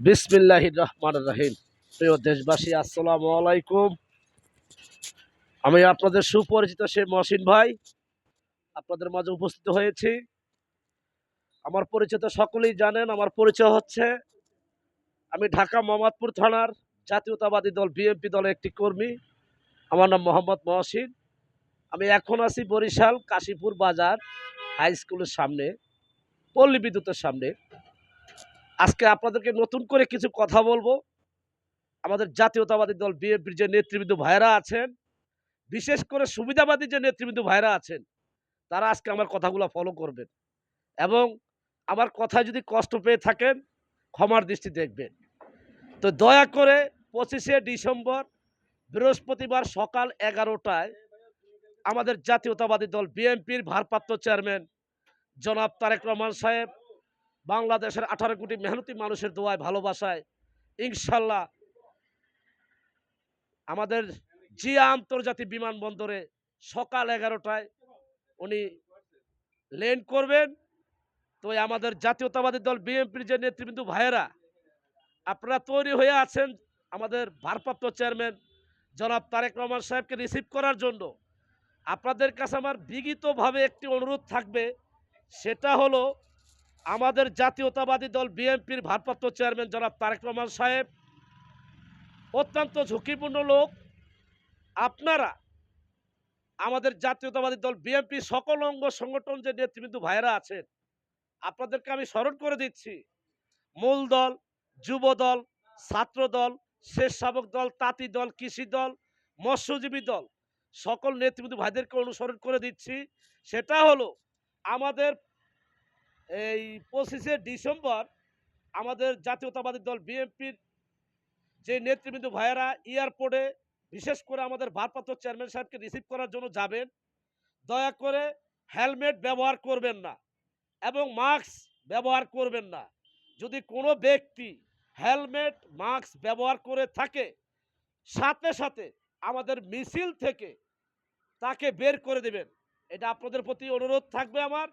বিসমিল্লাহির রহমানির রহিম। প্রিয় দেশবাসী, আসসালামু আলাইকুম। আমি আপনাদের সুপরিচিত সেই মহসিন ভাই আপনাদের মাঝে উপস্থিত হয়েছি। আমার পরিচয় তো সকলেই জানেন। আমার পরিচয় হচ্ছে, আমি ঢাকা মোহাম্মদপুর থানার জাতীয়তাবাদী দল বিএনপি দলের একটি কর্মী। আমার নাম মোহাম্মদ মহসিন। আমি এখন আছি বরিশাল কাশীপুর বাজার হাই স্কুলের সামনে, পল্লী বিদ্যুতের সামনে। আজকে আপনাদেরকে নতুন করে কিছু কথা বলবো। আমাদের জাতীয়তাবাদী দল বিএনপির যে নেতৃবৃন্দ ভাইরা আছেন, বিশেষ করে সুবিধাবাদী যে নেতৃবৃন্দ ভাইরা আছেন, তারা আজকে আমার কথাগুলো ফলো করবেন এবং আমার কথায় যদি কষ্ট পেয়ে থাকেন, ক্ষমার দৃষ্টি দেখবেন। তো দয়া করে 25শে ডিসেম্বর বৃহস্পতিবার সকাল 11টায় আমাদের জাতীয়তাবাদী দল বিএনপির ভারপ্রাপ্ত চেয়ারম্যান জনাব তারেক রহমান সাহেব, বাংলাদেশের 18 কোটি মেহনতি মানুষের দোয়ায় ভালোবাসায় ইনশাল্লাহ আমাদের জিয়া আন্তর্জাতিক বিমানবন্দরে সকাল 11টায় উনি ল্যান্ড করবেন। তো আমাদের জাতীয়তাবাদী দল বিএনপির যে নেতৃবৃন্দ ভাইয়েরা, আপনারা তৈরি হয়ে আছেন আমাদের ভারপ্রাপ্ত চেয়ারম্যান জনাব তারেক রহমান সাহেবকে রিসিভ করার জন্য। আপনাদের কাছে আমার বিনীতভাবে একটি অনুরোধ থাকবে, সেটা হলো আমাদের জাতীয়তাবাদী দল বিএনপির ভারপ্রাপ্ত চেয়ারম্যান জনাব তারেক রহমান সাহেব অত্যন্ত ঝুঁকিপূর্ণ লোক। আপনারা আমাদের জাতীয়তাবাদী দল বিএনপি সকল অঙ্গ সংগঠন যে নেতৃবৃন্দ ভাইয়েরা আছেন, আপনাদেরকে আমি স্মরণ করে দিচ্ছি, মূল দল, যুব দল, ছাত্র দল, স্বেচ্ছাসেবক দল, তাঁতি দল, কৃষি দল, মৎস্যজীবী দল, সকল নেতৃবৃন্দ ভাইদেরকে অনুসরণ করে দিচ্ছি। সেটা হলো আমাদের এই 25শে ডিসেম্বর আমাদের জাতীয়তাবাদী দল বিএনপির যে নেতৃবৃন্দ ভাইয়েরা এয়ারপোর্টে বিশেষ করে আমাদের ভারপ্রাপ্ত চেয়ারম্যান সাহেবকে রিসিভ করার জন্য যাবেন, দয়া করে হেলমেট ব্যবহার করবেন না এবং মাস্ক ব্যবহার করবেন না। যদি কোনো ব্যক্তি হেলমেট মাস্ক ব্যবহার করে থাকে, সাথে সাথে আমাদের মিছিল থেকে তাকে বের করে দেবেন। এটা আপনাদের প্রতি অনুরোধ থাকবে আমার।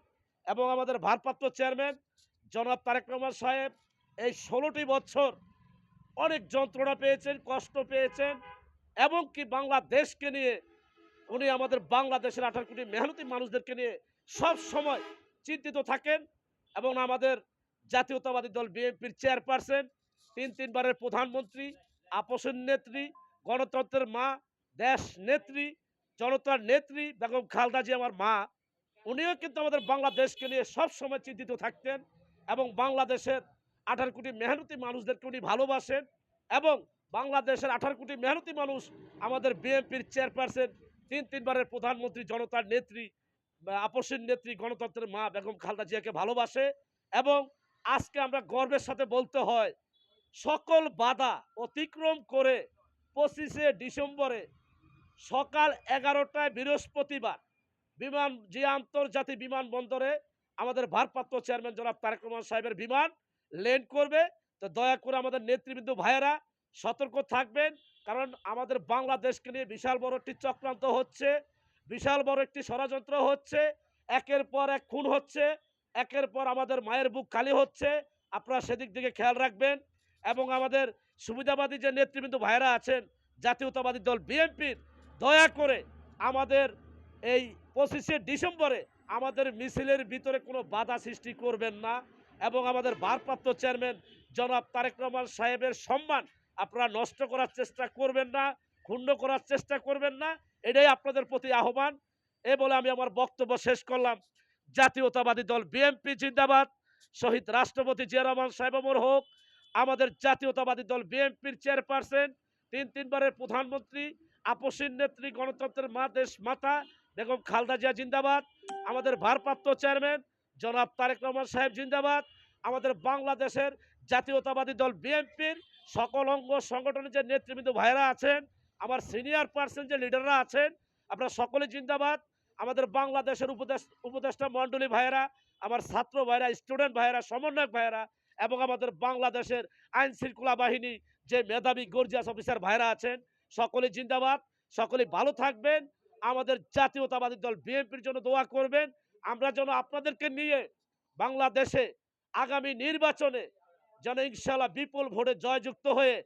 এবং আমাদের ভারপ্রাপ্ত চেয়ারম্যান জনাব তারেক রহমান সাহেব এই 16টি বছর অনেক যন্ত্রণা পেয়েছেন, কষ্ট পেয়েছেন এবং কি বাংলাদেশকে নিয়ে উনি আমাদের বাংলাদেশের 18 কোটি মেহনতি মানুষদেরকে নিয়ে সব সময় চিন্তিত থাকেন। এবং আমাদের জাতীয়তাবাদী দল বিএনপির চেয়ারপারসন, তিনবারের প্রধানমন্ত্রী, আপসের নেত্রী, গণতন্ত্রের মা, দেশ নেত্রী, জনতার নেত্রী বেগম খালেদা জিয়া আমার মা, উনিও কিন্তু আমাদের বাংলাদেশকে নিয়ে সব সময় চিন্তিত থাকতেন এবং বাংলাদেশের 18 কোটি মেহনতি মানুষদেরকে উনি ভালোবাসেন। এবং বাংলাদেশের 18 কোটি মেহনতি মানুষ আমাদের বিএনপির চেয়ারপারসন, তিনবারের প্রধানমন্ত্রী, জনতার নেত্রী, আপসের নেত্রী, গণতন্ত্রের মা বেগম খালেদা জিয়াকে ভালোবাসে। এবং আজকে আমরা গর্বের সাথে বলতে হয়, সকল বাধা অতিক্রম করে 25শে ডিসেম্বরে সকাল 11টায় বৃহস্পতিবার যে আন্তর্জাতিক বিমানবন্দরে আমাদের ভারপ্রাপ্ত চেয়ারম্যান জনাব তারেক রহমান সাহেবের বিমান ল্যান্ড করবে। তো দয়া করে আমাদের নেতৃবৃন্দ ভাইয়েরা সতর্ক থাকবেন, কারণ আমাদের বাংলাদেশকে নিয়ে বিশাল বড় একটি চক্রান্ত হচ্ছে, বিশাল বড় একটি ষড়যন্ত্র হচ্ছে, একের পর এক খুন হচ্ছে, একের পর আমাদের মায়ের বুক খালি হচ্ছে। আপনারা সেদিক দিকে খেয়াল রাখবেন। এবং আমাদের সুবিধাবাদী যে নেতৃবৃন্দ ভাইয়েরা আছেন জাতীয়তাবাদী দল বিএনপির, দয়া করে আমাদের এই 25শে ডিসেম্বরে আমাদের মিছিলের ভিতরে কোনো বাধা সৃষ্টি করবেন না এবং আমাদের ভারপ্রাপ্ত চেয়ারম্যান জনাব তারেক রহমান সাহেবের সম্মান আপনারা নষ্ট করার চেষ্টা করবেন না, ক্ষুণ্ণ করার চেষ্টা করবেন না। এটাই আপনাদের প্রতি আহ্বান। এ বলে আমি আমার বক্তব্য শেষ করলাম। জাতীয়তাবাদী দল বিএনপি জিন্দাবাদ। শহীদ রাষ্ট্রপতি জিয়া রহমান সাহেব অমর হোক। আমাদের জাতীয়তাবাদী দল বিএনপির চেয়ারপারসন, তিনবারের প্রধানমন্ত্রী, আপসীন নেত্রী, গণতন্ত্রের মা, দেশ মাতা বেগম খালেদা জিয়া জিন্দাবাদ। আমাদের ভারপ্রাপ্ত চেয়ারম্যান জনাব তারেক রহমান সাহেব জিন্দাবাদ। আমাদের বাংলাদেশের জাতীয়তাবাদী দল বিএনপির সকল অঙ্গ সংগঠনের যে নেতৃবৃন্দ ভাইয়েরা আছেন, আমার সিনিয়র পার্সন যে লিডাররা আছেন, আপনারা সকলে জিন্দাবাদ। আমাদের বাংলাদেশের উপদেষ্টা মণ্ডলী ভাইয়েরা, আমার ছাত্র ভাইয়েরা, স্টুডেন্ট ভাইয়েরা, সমন্বয়ক ভাইয়েরা এবং আমাদের বাংলাদেশের আইন শৃঙ্খলা বাহিনী যে মেধাবী গর্জিয়াস অফিসার ভাইয়েরা আছেন, সকলে জিন্দাবাদ। সকলে ভালো থাকবেন। আমাদের জাতীয়তাবাদী দল বিএনপির জন্য দোয়া করবেন। আমরা যেন আপনাদেরকে নিয়ে বাংলাদেশে আগামী নির্বাচনে যেন ইনশাআল্লাহ বিপুল ভোটে জয়যুক্ত হয়ে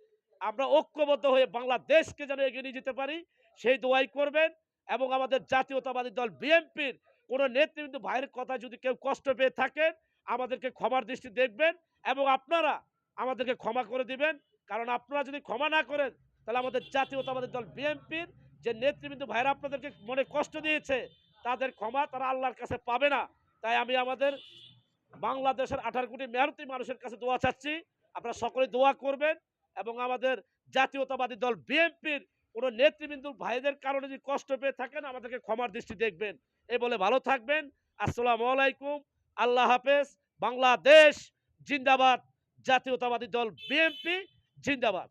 আমরা ঐক্যবদ্ধ হয়ে বাংলাদেশকে যেন এগিয়ে নিয়ে যেতে পারি, সেই দোয়াই করবেন। এবং আমাদের জাতীয়তাবাদী দল বিএনপির কোনো নেতৃবৃন্দ ভাইয়ের কথা যদি কেউ কষ্ট পেয়ে থাকেন, আমাদেরকে ক্ষমার দৃষ্টি দেখবেন এবং আপনারা আমাদেরকে ক্ষমা করে দিবেন। কারণ আপনারা যদি ক্ষমা না করেন, তাহলে আমাদের জাতীয়তাবাদী দল বিএনপির যে নেতৃবৃন্দ ভাইরা আপনাদেরকে মনে কষ্ট দিয়েছে, তাদের ক্ষমা তারা আল্লাহর কাছে পাবে না। তাই আমি আমাদের বাংলাদেশের 18 কোটি মেহনতি মানুষের কাছে দোয়া চাচ্ছি, আপনারা সকলে দোয়া করবেন এবং আমাদের জাতীয়তাবাদী দল বিএনপির কোনো নেতৃবৃন্দ ভাইদের কারণে যদি কষ্ট পেয়ে থাকেন, আমাদেরকে ক্ষমার দৃষ্টি দেখবেন। এই বলে ভালো থাকবেন। আসসালামু আলাইকুম। আল্লাহ হাফেজ। বাংলাদেশ জিন্দাবাদ। জাতীয়তাবাদী দল বিএনপি জিন্দাবাদ।